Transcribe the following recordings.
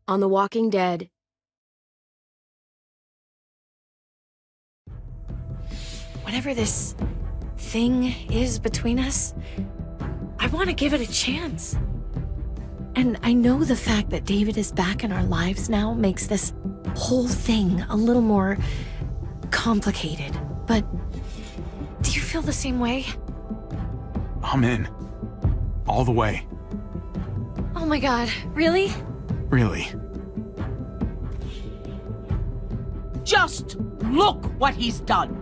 on The Walking Dead. Whatever this thing is between us, I want to give it a chance. And I know the fact that David is back in our lives now makes this whole thing a little more complicated. But do you feel the same way? I'm in. All the way. Oh my God, really? Really. Just look what he's done.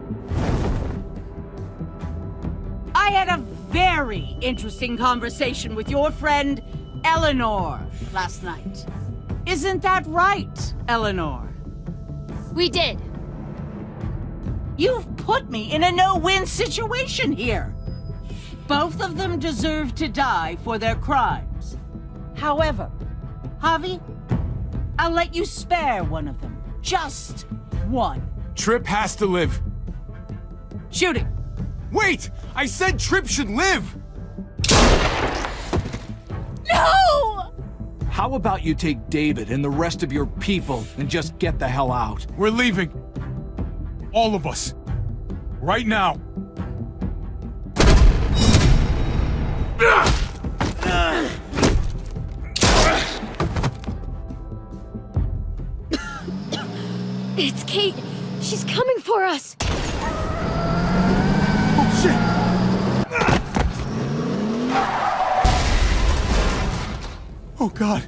I had a very interesting conversation with your friend Eleanor last night. Isn't that right, Eleanor? We did. You've put me in a no-win situation here. Both of them deserve to die for their crimes. However, Javi, I'll let you spare one of them. Just one. Trip has to live. Shoot him. Wait! I said Trip should live! No! How about you take David and the rest of your people and just get the hell out? We're leaving. All of us. Right now. It's Kate. She's coming for us. Oh, shit! Oh, God.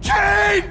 Kate!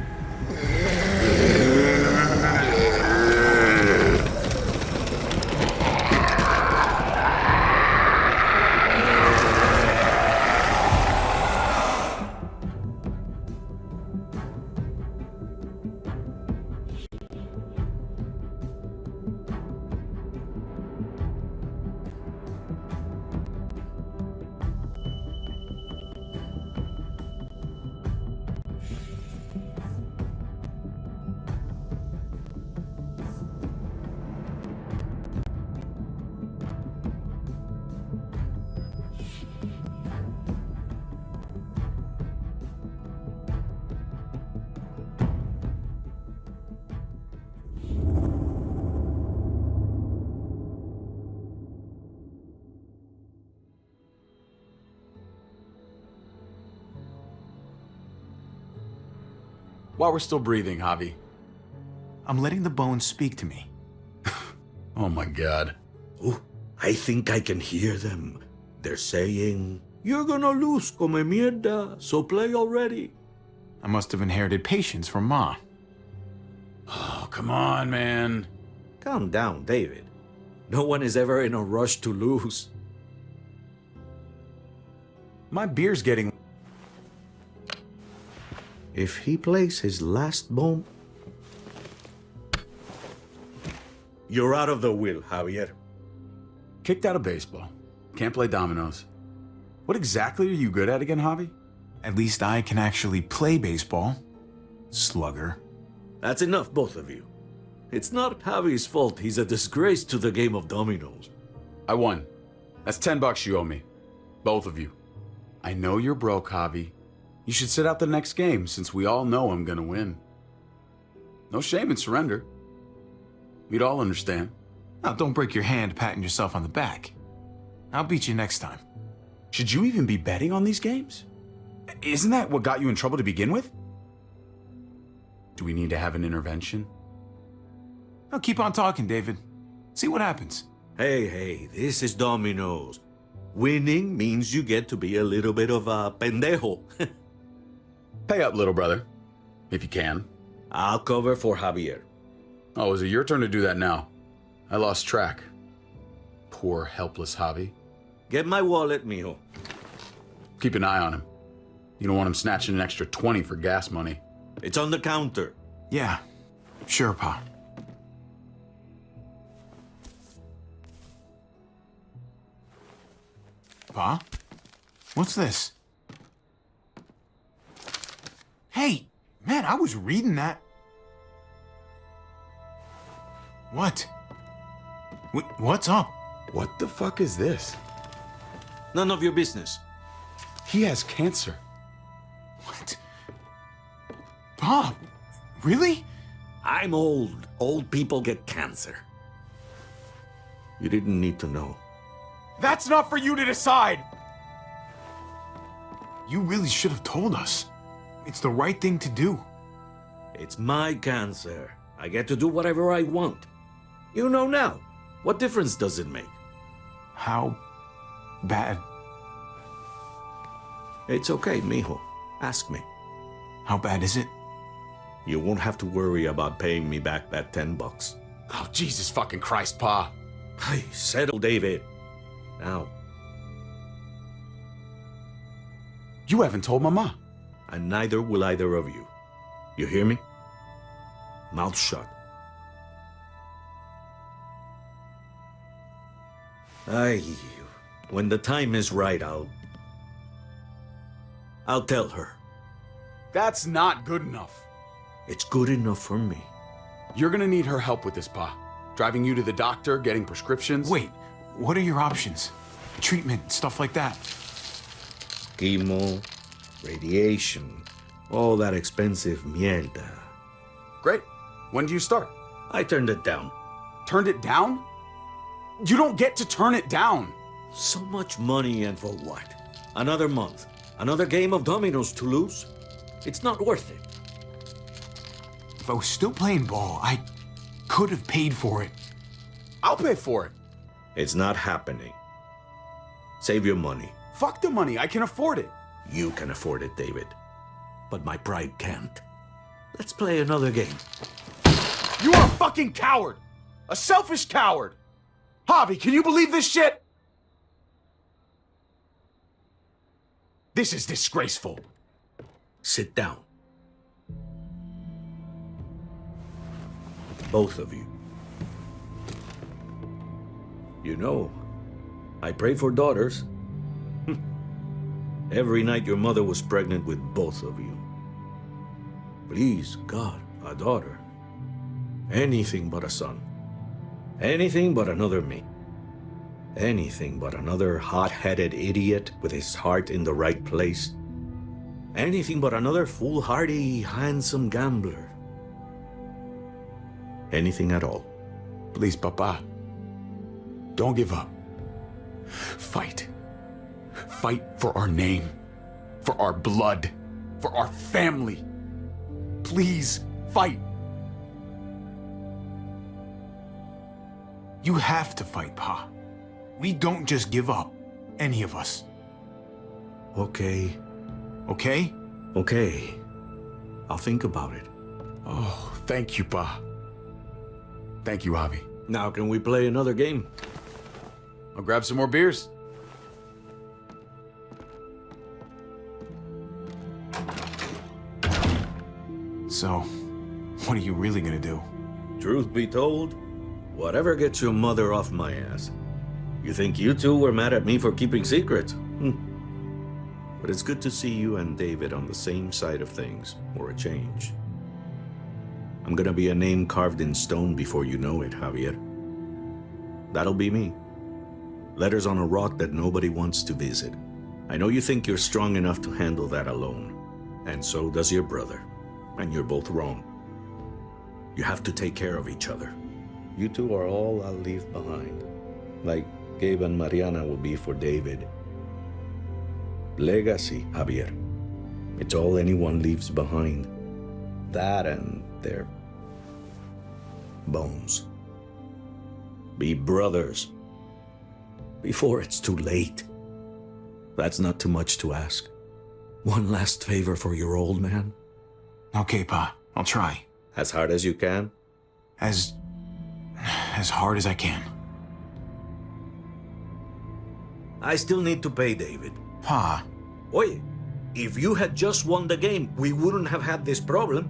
While we're still breathing, Javi. I'm letting the bones speak to me. Oh my God. Oh, I think I can hear them. They're saying, "You're gonna lose, come mierda, so play already." I must have inherited patience from Ma. Oh, come on, man. Calm down, David. No one is ever in a rush to lose. My beer's getting... If he plays his last bomb, you're out of the will, Javier. Kicked out of baseball. Can't play dominoes. What exactly are you good at again, Javi? At least I can actually play baseball. Slugger. That's enough, both of you. It's not Javi's fault he's a disgrace to the game of dominoes. I won. That's $10 you owe me. Both of you. I know you're broke, Javi. You should sit out the next game, since we all know I'm gonna win. No shame in surrender. We'd all understand. Now, don't break your hand patting yourself on the back. I'll beat you next time. Should you even be betting on these games? Isn't that what got you in trouble to begin with? Do we need to have an intervention? Now, keep on talking, David. See what happens. Hey, this is dominoes. Winning means you get to be a little bit of a pendejo. Pay up, little brother. If you can. I'll cover for Javier. Oh, is it your turn to do that now? I lost track. Poor, helpless Javi. Get my wallet, mijo. Keep an eye on him. You don't want him snatching an extra 20 for gas money. It's on the counter. Yeah, sure, Pa. Pa? What's this? Hey, man, I was reading that. What? What's up? What the fuck is this? None of your business. He has cancer. What? Pa, really? I'm old. Old people get cancer. You didn't need to know. That's not for you to decide! You really should have told us. It's the right thing to do. It's my cancer. I get to do whatever I want. You know now. What difference does it make? How bad? It's okay, mijo. Ask me. How bad is it? You won't have to worry about paying me back that $10. Oh, Jesus fucking Christ, Pa. Hey, settle, David. Now. You haven't told Mama. And neither will either of you. You hear me? Mouth shut. When the time is right, I'll tell her. That's not good enough. It's good enough for me. You're gonna need her help with this, Pa. Driving you to the doctor, getting prescriptions. Wait, what are your options? Treatment, stuff like that. Chemo, radiation, all that expensive mierda. Great. When do you start? I turned it down. Turned it down? You don't get to turn it down. So much money, and for what? Another month. Another game of dominoes to lose? It's not worth it. If I was still playing ball, I could have paid for it. I'll pay for it. It's not happening. Save your money. Fuck the money. I can afford it. You can afford it, David. But my pride can't. Let's play another game. You are a fucking coward. A selfish coward. Javi, can you believe this shit? This is disgraceful. Sit down. Both of you. You know, I pray for daughters. Every night your mother was pregnant with both of you. Please, God, a daughter. Anything but a son. Anything but another me. Anything but another hot-headed idiot with his heart in the right place. Anything but another foolhardy, handsome gambler. Anything at all. Please, Papa. Don't give up. Fight. Fight for our name. For our blood. For our family. Please, fight. You have to fight, Pa. We don't just give up. Any of us. Okay. Okay? Okay. I'll think about it. Oh, thank you, Pa. Thank you, Javi. Now can we play another game? I'll grab some more beers. So, what are you really gonna do? Truth be told, whatever gets your mother off my ass. You think you two were mad at me for keeping secrets? But it's good to see you and David on the same side of things, for a change. I'm gonna be a name carved in stone before you know it, Javier. That'll be me. Letters on a rock that nobody wants to visit. I know you think you're strong enough to handle that alone. And so does your brother. And you're both wrong. You have to take care of each other. You two are all I'll leave behind. Like Gabe and Mariana will be for David. Legacy, Javier. It's all anyone leaves behind. That and their bones. Be brothers. Before it's too late. That's not too much to ask. One last favor for your old man. Okay, Pa. I'll try. As hard as you can. As hard as I can. I still need to pay David. Pa. Oye, if you had just won the game, we wouldn't have had this problem.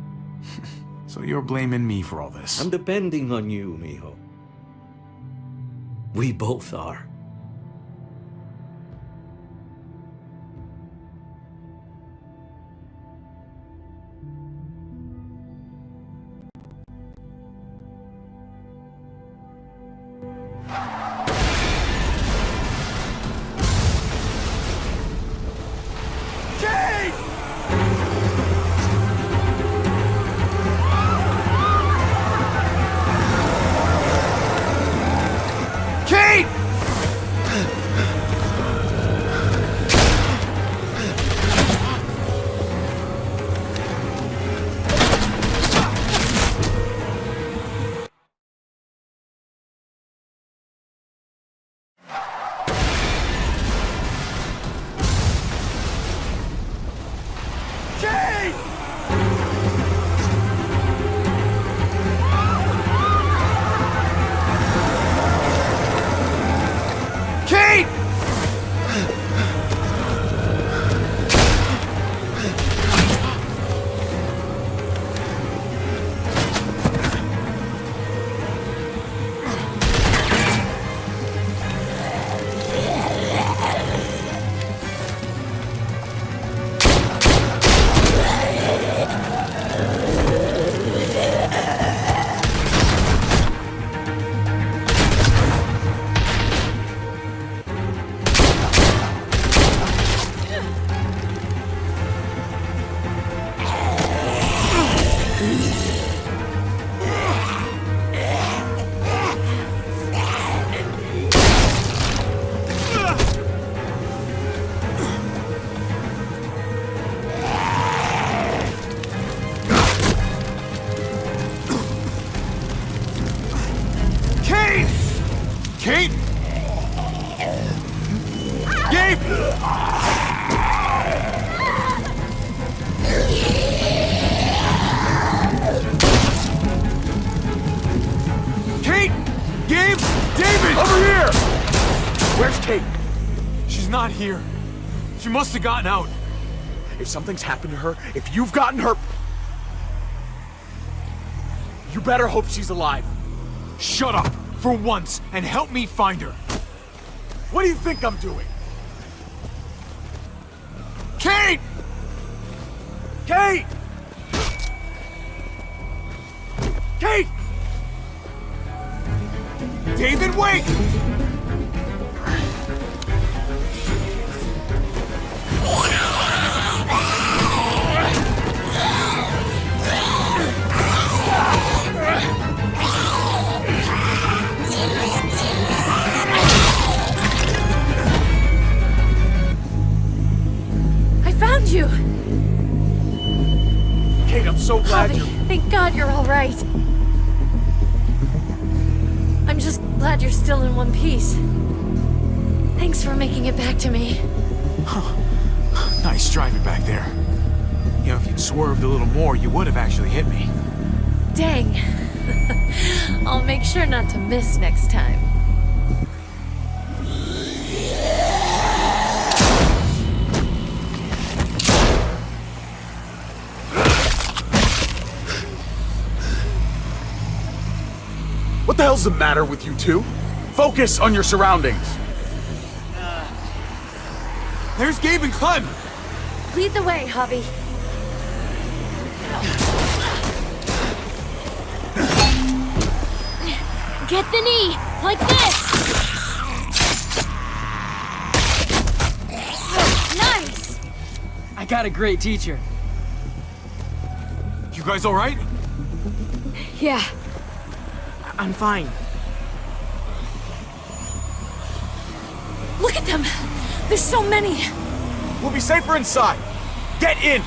So you're blaming me for all this? I'm depending on you, mijo. We both are. Kate! Gabe! Kate! Gabe! David! Over here! Where's Kate? She's not here. She must have gotten out. If something's happened to her, if you've gotten her... You better hope she's alive. Shut up! For once, and help me find her. What do you think I'm doing? Kate! Kate! Kate! David, wait! Found you! Kate, I'm so glad Javi, thank God you're all right. I'm just glad you're still in one piece. Thanks for making it back to me. Nice driving back there. You know, if you'd swerved a little more, you would have actually hit me. Dang. I'll make sure not to miss next time. What the hell's the matter with you two? Focus on your surroundings. There's Gabe and Clem! Lead the way, Javi. Get the knee, like this! Nice! I got a great teacher. You guys all right? Yeah. I'm fine. Look at them! There's so many! We'll be safer inside. Get in!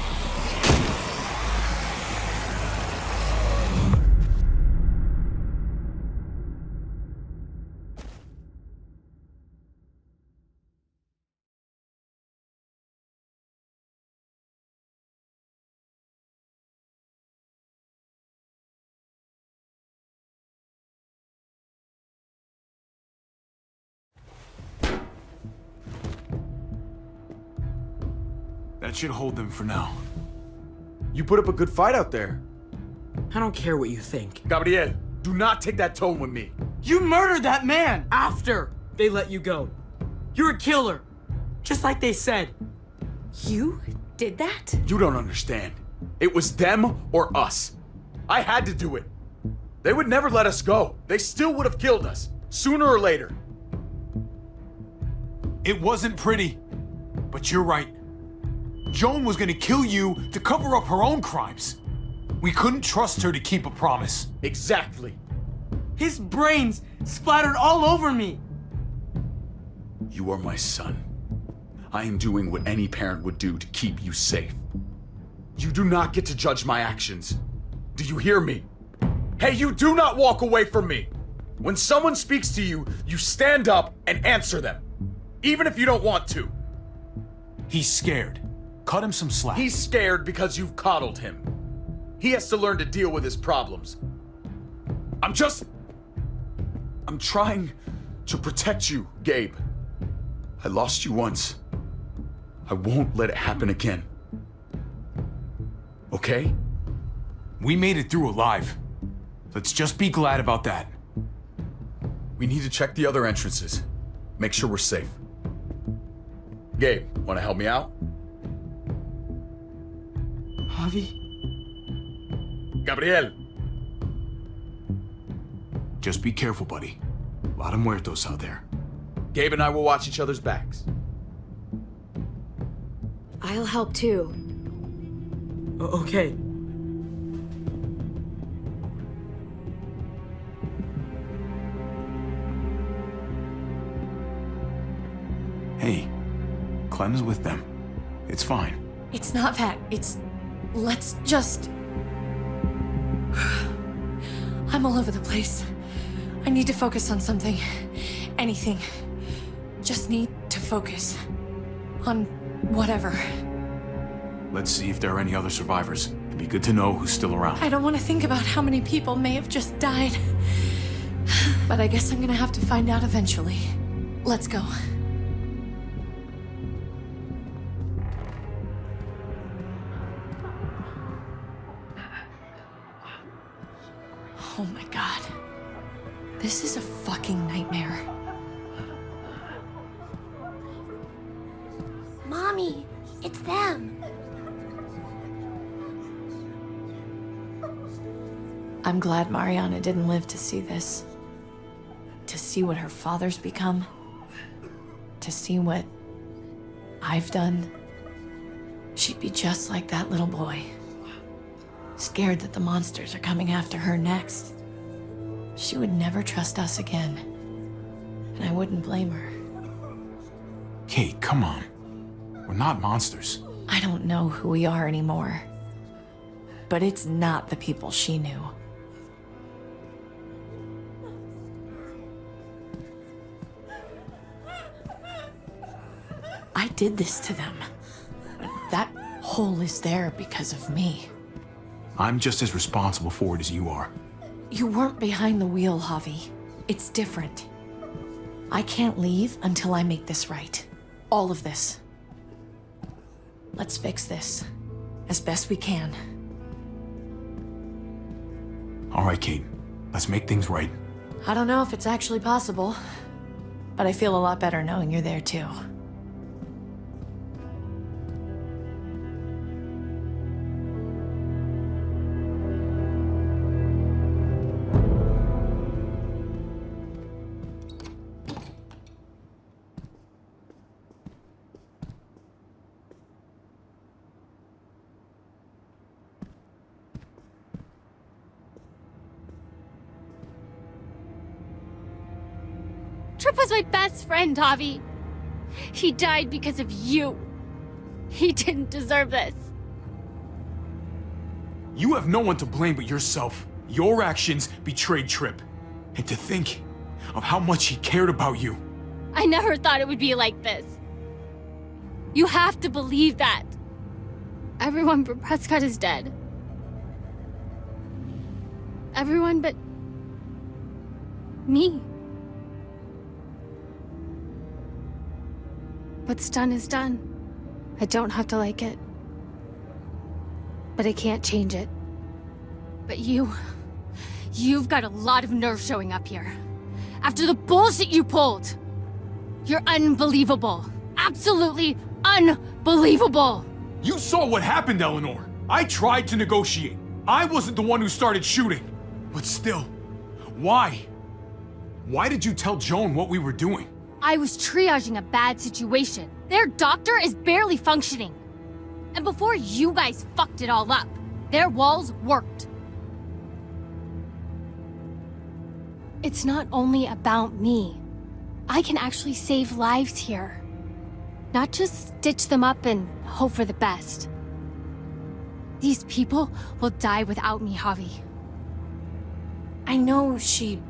That should hold them for now. You put up a good fight out there. I don't care what you think. Gabriel, do not take that tone with me. You murdered that man after they let you go. You're a killer, just like they said. You did that? You don't understand. It was them or us. I had to do it. They would never let us go. They still would have killed us, sooner or later. It wasn't pretty, but you're right. Joan was gonna kill you to cover up her own crimes. We couldn't trust her to keep a promise. Exactly. His brains splattered all over me. You are my son. I am doing what any parent would do to keep you safe. You do not get to judge my actions. Do you hear me? Hey, you do not walk away from me. When someone speaks to you, you stand up and answer them. Even if you don't want to. He's scared. Cut him some slack. He's scared because you've coddled him. He has to learn to deal with his problems. I'm trying to protect you, Gabe. I lost you once. I won't let it happen again. Okay? We made it through alive. Let's just be glad about that. We need to check the other entrances. Make sure we're safe. Gabe, want to help me out? Javi? Gabriel! Just be careful, buddy. A lot of muertos out there. Gabe and I will watch each other's backs. I'll help too. Okay. Clem's with them. It's fine. It's not that. It's... Let's just... I'm all over the place. I need to focus on something. Anything. Just need to focus. On whatever. Let's see if there are any other survivors. It'd be good to know who's still around. I don't want to think about how many people may have just died. But I guess I'm gonna have to find out eventually. Let's go. Oh my god. This is a fucking nightmare. Mommy, it's them. I'm glad Mariana didn't live to see this. To see what her father's become. To see what I've done. She'd be just like that little boy. Scared that the monsters are coming after her next. She would never trust us again. And I wouldn't blame her. Kate, come on. We're not monsters. I don't know who we are anymore. But it's not the people she knew. I did this to them. That hole is there because of me. I'm just as responsible for it as you are. You weren't behind the wheel, Javi. It's different. I can't leave until I make this right. All of this. Let's fix this. As best we can. All right, Kate. Let's make things right. I don't know if it's actually possible, but I feel a lot better knowing you're there too. Trip was my best friend, Javi. He died because of you. He didn't deserve this. You have no one to blame but yourself. Your actions betrayed Trip. And to think of how much he cared about you. I never thought it would be like this. You have to believe that. Everyone but Prescott is dead. Everyone but... me. What's done is done. I don't have to like it. But I can't change it. But you've got a lot of nerve showing up here. After the bullshit you pulled. You're unbelievable. Absolutely unbelievable. You saw what happened, Eleanor. I tried to negotiate. I wasn't the one who started shooting. But still, why? Why did you tell Joan what we were doing? I was triaging a bad situation. Their doctor is barely functioning. And before you guys fucked it all up, their walls worked. It's not only about me. I can actually save lives here. Not just stitch them up and hope for the best. These people will die without me, Javi. I know she...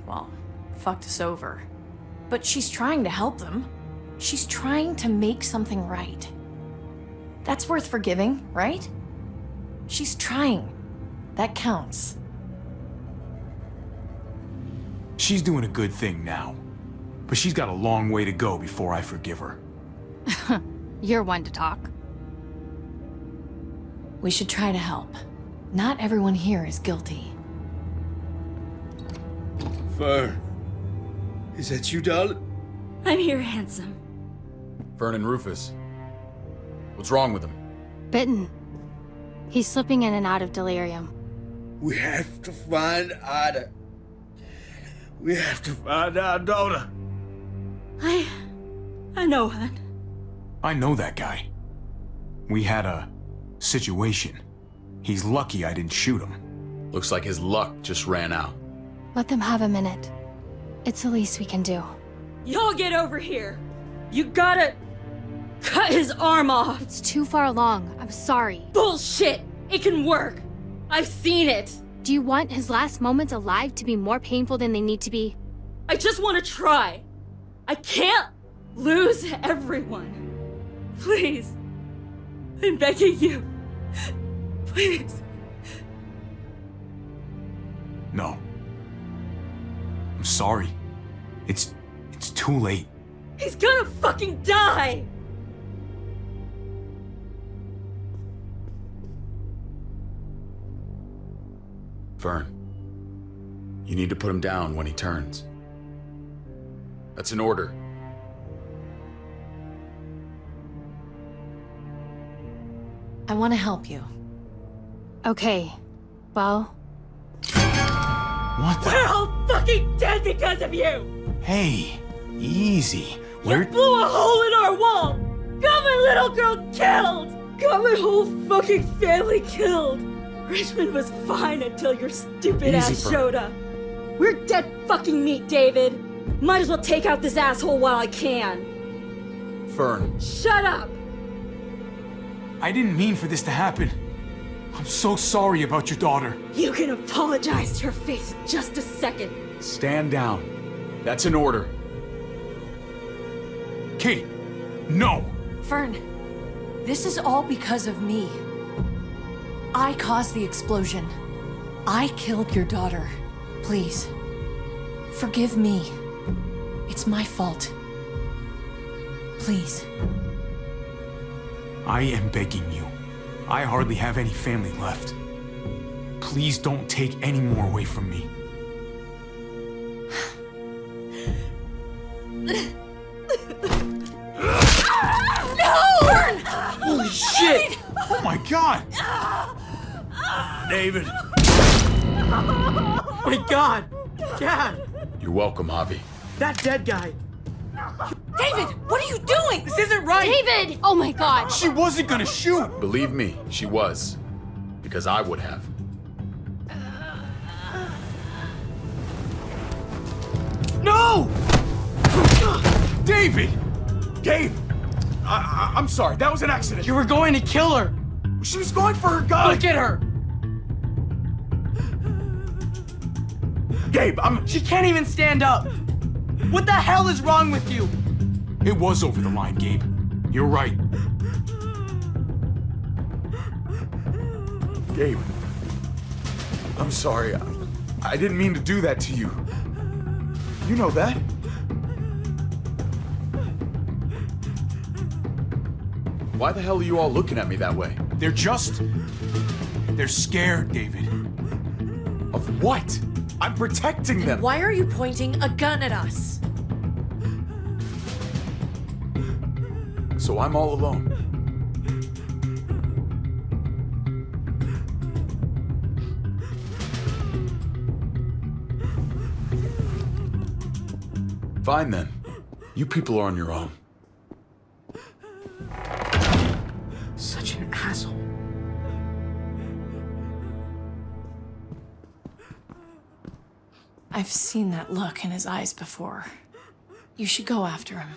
well, fucked us over. But she's trying to help them. She's trying to make something right. That's worth forgiving, right? She's trying. That counts. She's doing a good thing now. But she's got a long way to go before I forgive her. You're one to talk. We should try to help. Not everyone here is guilty. Fern. Is that you, darling? I'm here, handsome. Fern and Rufus. What's wrong with him? Bitten. He's slipping in and out of delirium. We have to find Ada. We have to find our daughter. I know, hon. I know that guy. We had a situation. He's lucky I didn't shoot him. Looks like his luck just ran out. Let them have a minute. It's the least we can do. Y'all get over here. You gotta... cut his arm off. It's too far along. I'm sorry. Bullshit! It can work. I've seen it. Do you want his last moments alive to be more painful than they need to be? I just want to try. I can't lose everyone. Please. I'm begging you. Please. No. I'm sorry. It's too late. He's gonna fucking die! Vern, you need to put him down when he turns. That's an order. I want to help you. Okay. Well, What the? We're all fucking dead because of you! Hey, easy. You blew a hole in our wall! Got my little girl killed! Got my whole fucking family killed! Richmond was fine until your stupid ass Easy, Fern. showed up. We're dead fucking meat, David! Might as well take out this asshole while I can. Fern, Shut up! I didn't mean for this to happen. I'm so sorry about your daughter. You can apologize to her face in just a second. Stand down. That's an order. Kate, no. Fern, this is all because of me. I caused the explosion. I killed your daughter. Please, forgive me. It's my fault. Please. I am begging you. I hardly have any family left. Please don't take any more away from me. Holy shit! Oh my God! David. My God! Dad! You're welcome, Javi. That dead guy! David, what are you doing? This isn't right! David! Oh my God! She wasn't gonna shoot! Believe me, she was. Because I would have. No! David! Gabe! I'm sorry, that was an accident. You were going to kill her! She was going for her gun! Look at her! Gabe, She can't even stand up! What the hell is wrong with you? It was over the line, Gabe. You're right. Gabe. I'm sorry. I didn't mean to do that to you. You know that. Why the hell are you all looking at me that way? They're scared, David. Of what? I'm protecting them. Why are you pointing a gun at us? So I'm all alone. Fine then. You people are on your own. Such an asshole. I've seen that look in his eyes before. You should go after him.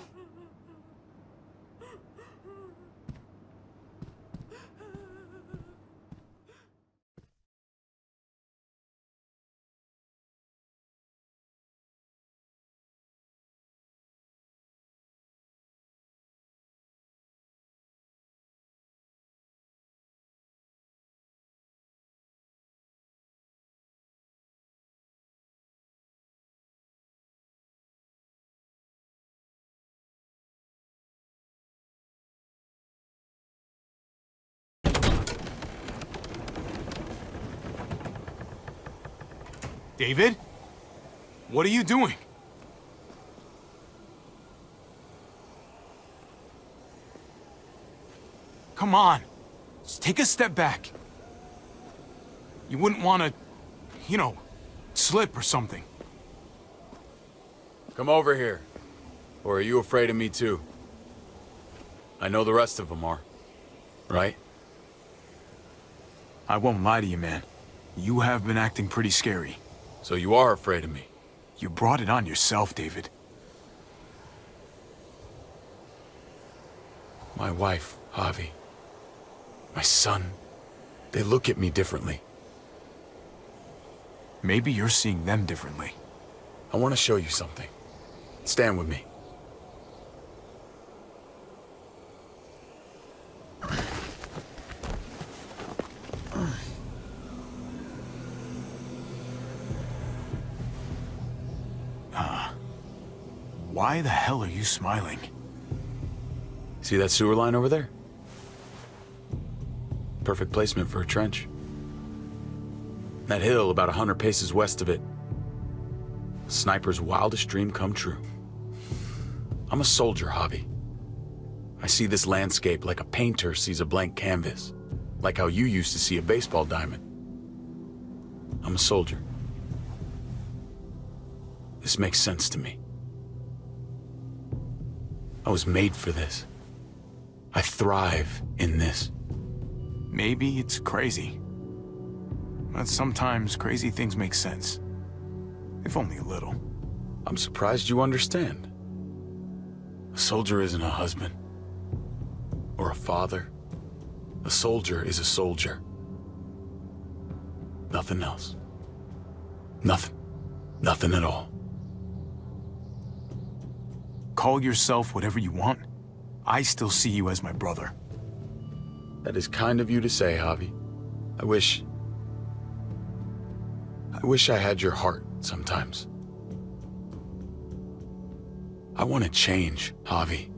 David? What are you doing? Come on. Just take a step back. You wouldn't want to, slip or something. Come over here. Or are you afraid of me too? I know the rest of them are. Right? I won't lie to you, man. You have been acting pretty scary. So you are afraid of me. You brought it on yourself, David. My wife, Javi. My son. They look at me differently. Maybe you're seeing them differently. I want to show you something. Stand with me. Why the hell are you smiling? See that sewer line over there? Perfect placement for a trench. That hill about 100 paces west of it. A sniper's wildest dream come true. I'm a soldier, Javi. I see this landscape like a painter sees a blank canvas. Like how you used to see a baseball diamond. I'm a soldier. This makes sense to me. I was made for this. I thrive in this. Maybe it's crazy. But sometimes crazy things make sense. If only a little. I'm surprised you understand. A soldier isn't a husband. Or a father. A soldier is a soldier. Nothing else. Nothing. Nothing at all. Call yourself whatever you want. I still see you as my brother. That is kind of you to say, Javi. I wish I had your heart sometimes. I want to change, Javi.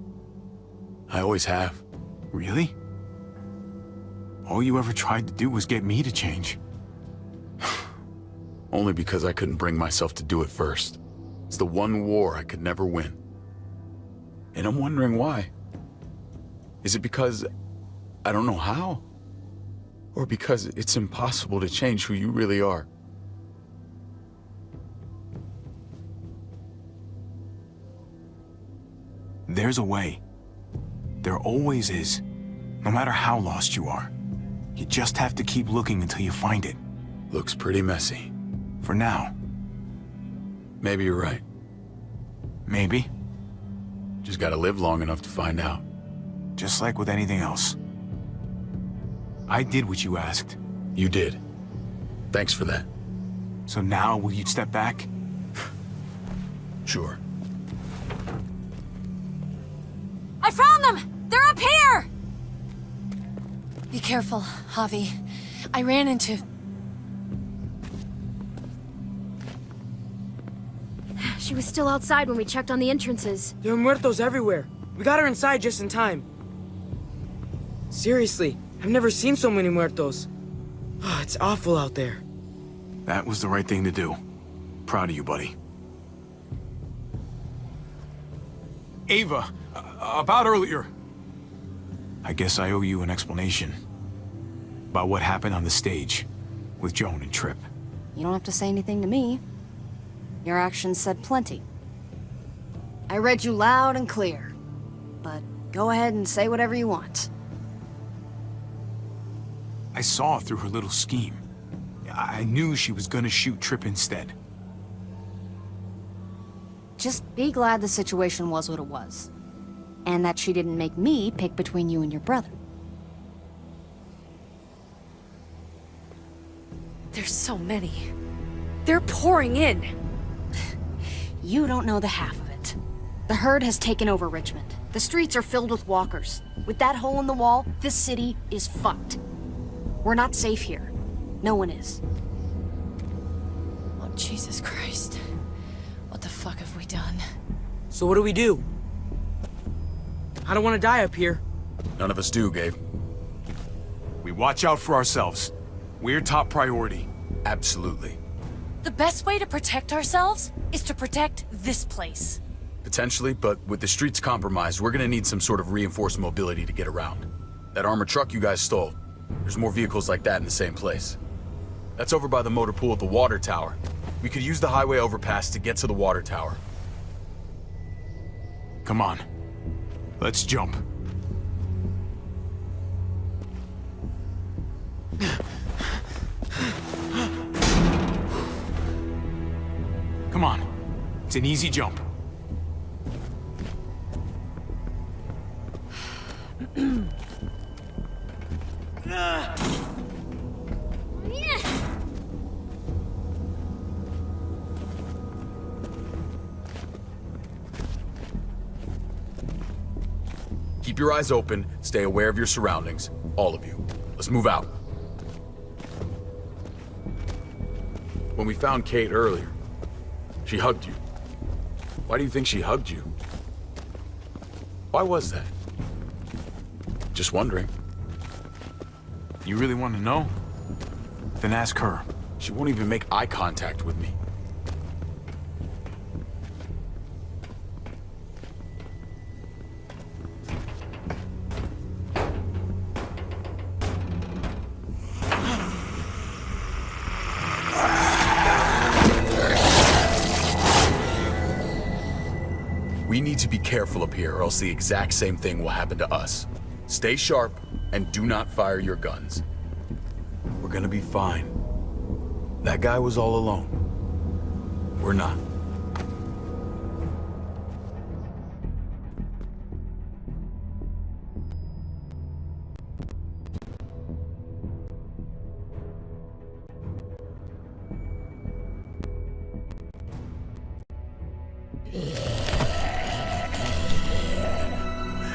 I always have. Really? All you ever tried to do was get me to change. Only because I couldn't bring myself to do it first. It's the one war I could never win. And I'm wondering why. Is it because I don't know how? Or because it's impossible to change who you really are? There's a way. There always is. No matter how lost you are. You just have to keep looking until you find it. Looks pretty messy. For now. Maybe you're right. Maybe. Just gotta live long enough to find out. Just like with anything else. I did what you asked. You did. Thanks for that. So now, will you step back? Sure. I found them! They're up here! Be careful, Javi. I ran into... She was still outside when we checked on the entrances. There are muertos everywhere. We got her inside just in time. Seriously, I've never seen so many muertos. Oh, it's awful out there. That was the right thing to do. Proud of you, buddy. Ava, about earlier. I guess I owe you an explanation. About what happened on the stage with Joan and Tripp. You don't have to say anything to me. Your actions said plenty. I read you loud and clear. But go ahead and say whatever you want. I saw through her little scheme. I knew she was gonna shoot Tripp instead. Just be glad the situation was what it was. And that she didn't make me pick between you and your brother. There's so many. They're pouring in. You don't know the half of it. The herd has taken over Richmond. The streets are filled with walkers. With that hole in the wall, this city is fucked. We're not safe here. No one is. Oh, Jesus Christ. What the fuck have we done? So what do we do? I don't want to die up here. None of us do, Gabe. We watch out for ourselves. We're top priority. Absolutely. The best way to protect ourselves is to protect this place. Potentially, but with the streets compromised, we're gonna need some sort of reinforced mobility to get around. That armored truck you guys stole, there's more vehicles like that in the same place. That's over by the motor pool at the water tower. We could use the highway overpass to get to the water tower. Come on. Let's jump. Come on. It's an easy jump. Keep your eyes open, stay aware of your surroundings. All of you. Let's move out. When we found Kate earlier, she hugged you. Why do you think she hugged you? Why was that? Just wondering. You really want to know? Then ask her. She won't even make eye contact with me. We need to be careful up here, or else the exact same thing will happen to us. Stay sharp, and do not fire your guns. We're gonna be fine. That guy was all alone. We're not.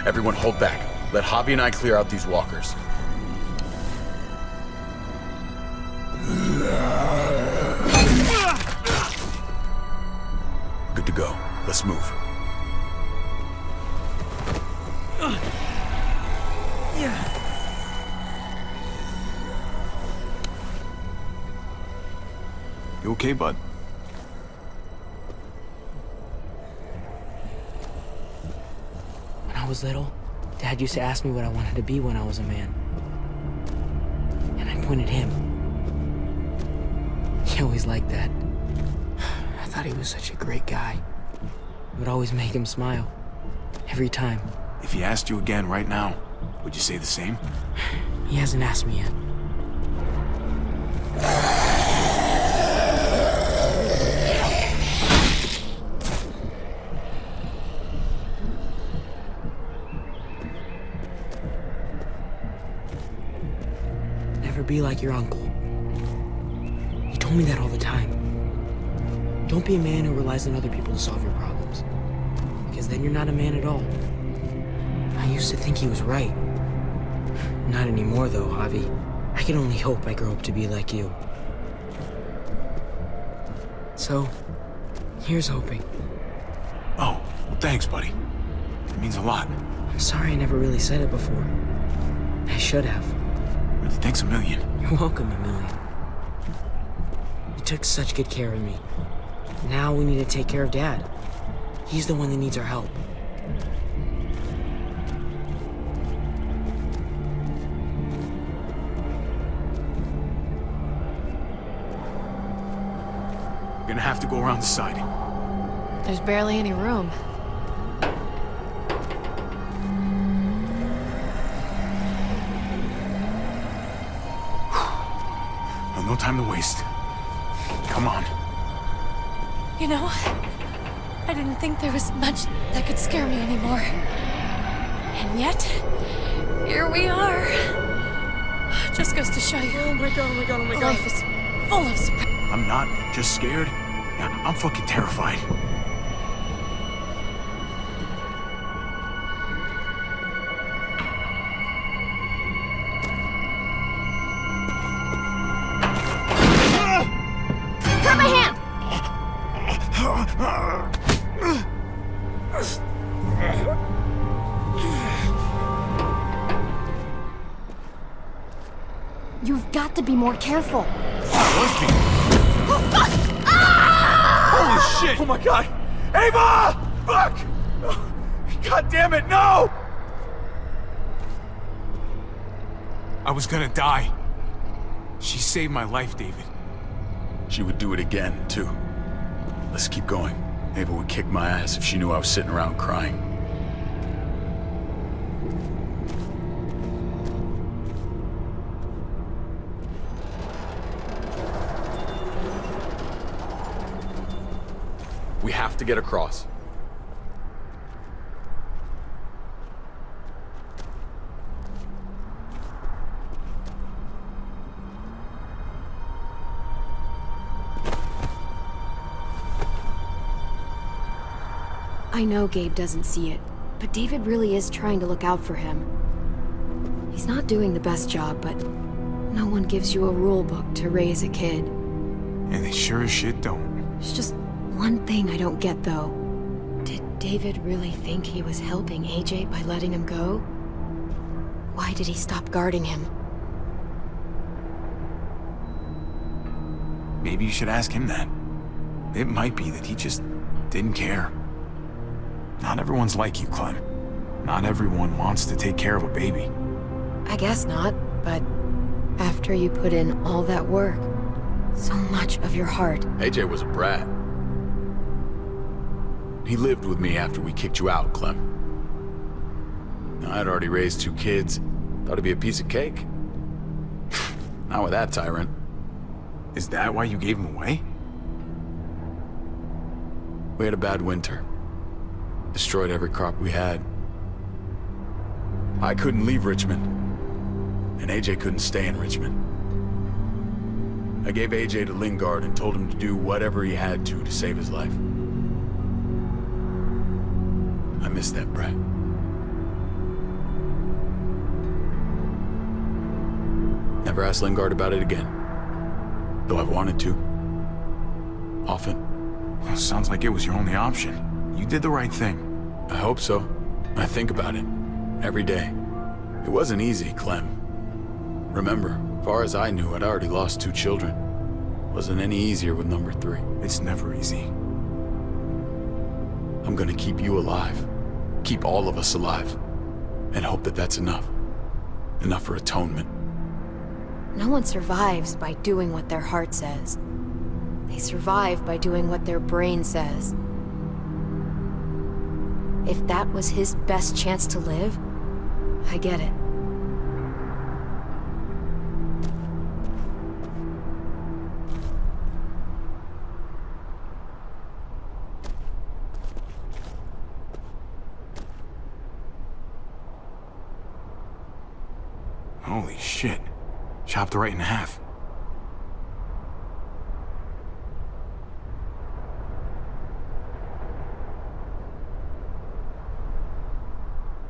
Everyone hold back. Let Javi and I clear out these walkers. Good to go. Let's move. You okay, bud? When I was little, Dad used to ask me what I wanted to be when I was a man. And I'd point at him. He always liked that. I thought he was such a great guy. It would always make him smile. Every time. If he asked you again right now, would you say the same? He hasn't asked me yet. Never be like your uncle. He told me that all the time. Don't be a man who relies on other people to solve your problems. Because then you're not a man at all. I used to think he was right. Not anymore, though, Javi. I can only hope I grow up to be like you. So, here's hoping. Oh, well, thanks, buddy. It means a lot. I'm sorry I never really said it before. I should have. Really, thanks a million. You're welcome, a million. You took such good care of me. Now we need to take care of Dad. He's the one that needs our help. We're gonna have to go around the side. There's barely any room. Well, no time to waste. Come on. You know, I didn't think there was much that could scare me anymore. And yet, here we are. Just goes to show you. Oh my god, oh my god, oh my god. Life is full of surprises. I'm not just scared. Yeah, I'm fucking terrified. Grab my hand! You've got to be more careful. Holy shit! Oh my god! Ava! Fuck! God damn it, no! I was gonna die. She saved my life, David. She would do it again, too. Let's keep going. Ava would kick my ass if she knew I was sitting around crying. We have to get across. I know Gabe doesn't see it, But David really is trying to look out for him. He's not doing the best job, but no one gives you a rule book to raise a kid. And they sure as shit don't. There's just one thing I don't get, though. Did David really think he was helping AJ by letting him go? Why did he stop guarding him? Maybe you should ask him that. It might be that he just didn't care. Not everyone's like you, Clem. Not everyone wants to take care of a baby. I guess not, but after you put in all that work, so much of your heart... AJ was a brat. He lived with me after we kicked you out, Clem. I'd already raised 2 kids. Thought it'd be a piece of cake. Not with that tyrant. Is that why you gave him away? We had a bad winter. Destroyed every crop we had. I couldn't leave Richmond. And AJ couldn't stay in Richmond. I gave AJ to Lingard and told him to do whatever he had to save his life. I miss that brat. Never asked Lingard about it again. Though I've wanted to. Often. Well, sounds like it was your only option. You did the right thing. I hope so. I think about it. Every day. It wasn't easy, Clem. Remember, far as I knew, I'd already lost 2 children. Wasn't any easier with number 3. It's never easy. I'm gonna keep you alive. Keep all of us alive. And hope that that's enough. Enough for atonement. No one survives by doing what their heart says. They survive by doing what their brain says. If that was his best chance to live, I get it. Holy shit. Chopped right in half.